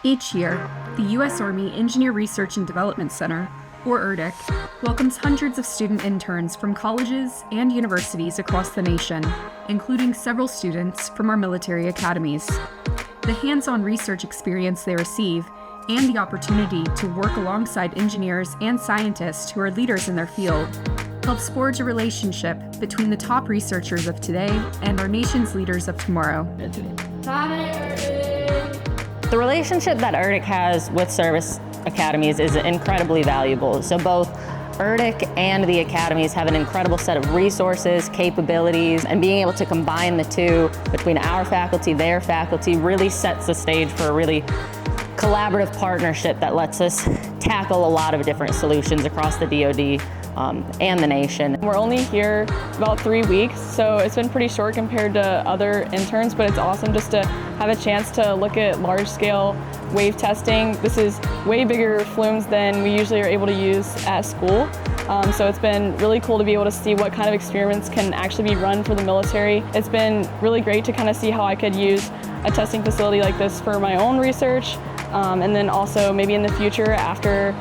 Each year, the U.S. Army Engineer Research and Development Center, or ERDC, welcomes hundreds of student interns from colleges and universities across the nation, including several students from our military academies. The hands-on research experience they receive and the opportunity to work alongside engineers and scientists who are leaders in their field helps forge a relationship between the top researchers of today and our nation's leaders of tomorrow. The relationship that ERDC has with service academies is incredibly valuable. So both ERDC and the academies have an incredible set of resources, capabilities, and being able to combine the two between our faculty, their faculty, really sets the stage for a really collaborative partnership that lets us tackle a lot of different solutions across the DoD and the nation. We're only here about 3 weeks, so it's been pretty short compared to other interns, but it's awesome just to have a chance to look at large-scale wave testing. This is way bigger flumes than we usually are able to use at school. So it's been really cool to be able to see what kind of experiments can actually be run for the military. It's been really great to kind of see how I could use a testing facility like this for my own research, and then also maybe in the future after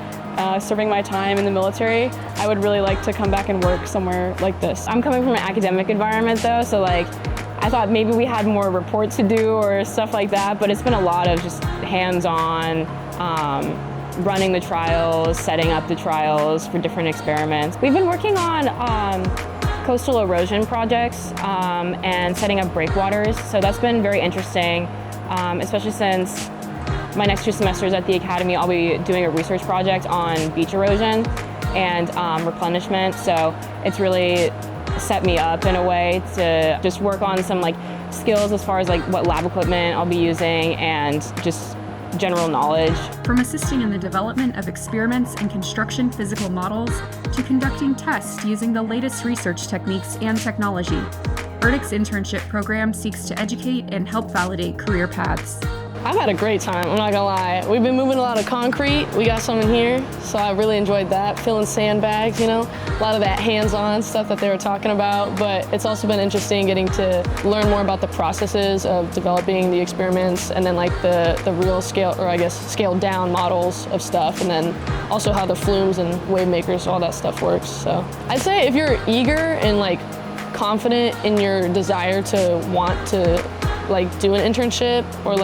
serving my time in the military, I would really like to come back and work somewhere like this. I'm coming from an academic environment though, so I thought maybe we had more reports to do or stuff like that, but it's been a lot of just hands-on, running the trials, setting up the trials for different experiments. We've been working on coastal erosion projects and setting up breakwaters, so that's been very interesting, especially since my next 2 semesters at the Academy, I'll be doing a research project on beach erosion and replenishment. So it's really set me up in a way to just work on some skills as far as what lab equipment I'll be using and just general knowledge. From assisting in the development of experiments and construction physical models to conducting tests using the latest research techniques and technology, ERDC's internship program seeks to educate and help validate career paths. I've had a great time, I'm not gonna lie. We've been moving a lot of concrete. We got some in here, so I really enjoyed that. Filling sandbags, a lot of that hands-on stuff that they were talking about. But it's also been interesting getting to learn more about the processes of developing the experiments and then the real scale, or I guess scaled down models of stuff, and then also how the flumes and wave makers, all that stuff works. So I'd say if you're eager and confident in your desire to want to do an internship or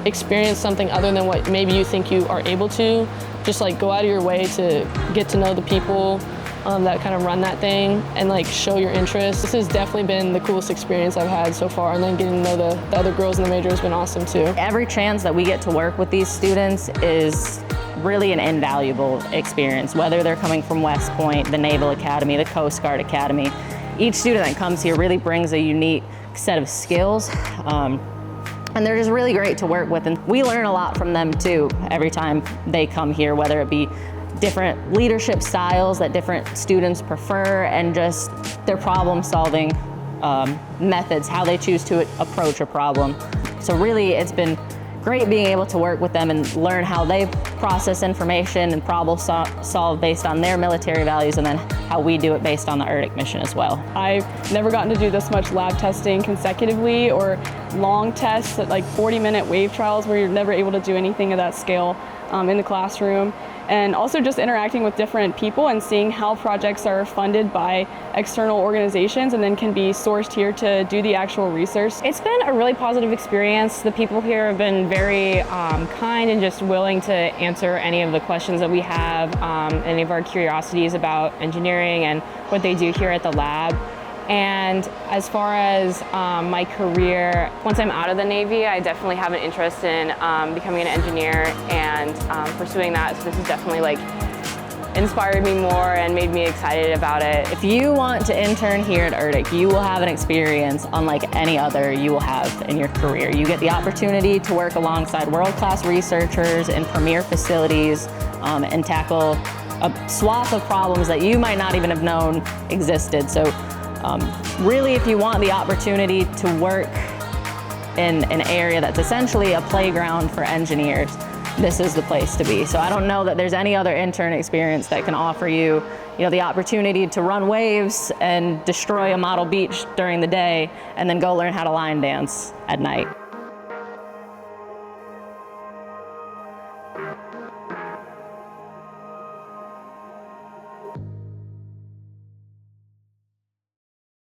experience something other than what maybe you think you are able to, just go out of your way to get to know the people that kind of run that thing and show your interest. This has definitely been the coolest experience I've had so far, and then getting to know the other girls in the major has been awesome too. Every chance that we get to work with these students is really an invaluable experience, whether they're coming from West Point, the Naval Academy, the Coast Guard Academy. Each student that comes here really brings a unique set of skills. And they're just really great to work with, and we learn a lot from them too every time they come here, whether it be different leadership styles that different students prefer and just their problem solving methods, how they choose to approach a problem. So really it's been great being able to work with them and learn how they process information and problem solve based on their military values, and then how we do it based on the ERDC mission as well. I've never gotten to do this much lab testing consecutively or long tests at 40-minute wave trials where you're never able to do anything of that scale in the classroom. And also just interacting with different people and seeing how projects are funded by external organizations and then can be sourced here to do the actual research. It's been a really positive experience. The people here have been very kind and just willing to answer any of the questions that we have, any of our curiosities about engineering and what they do here at the lab. And as far as my career, once I'm out of the Navy, I definitely have an interest in becoming an engineer and pursuing that. So this has definitely inspired me more and made me excited about it. If you want to intern here at ERDC, you will have an experience unlike any other you will have in your career. You get the opportunity to work alongside world-class researchers in premier facilities and tackle a swath of problems that you might not even have known existed. So really, if you want the opportunity to work in an area that's essentially a playground for engineers, this is the place to be. So I don't know that there's any other intern experience that can offer you, the opportunity to run waves and destroy a model beach during the day and then go learn how to line dance at night.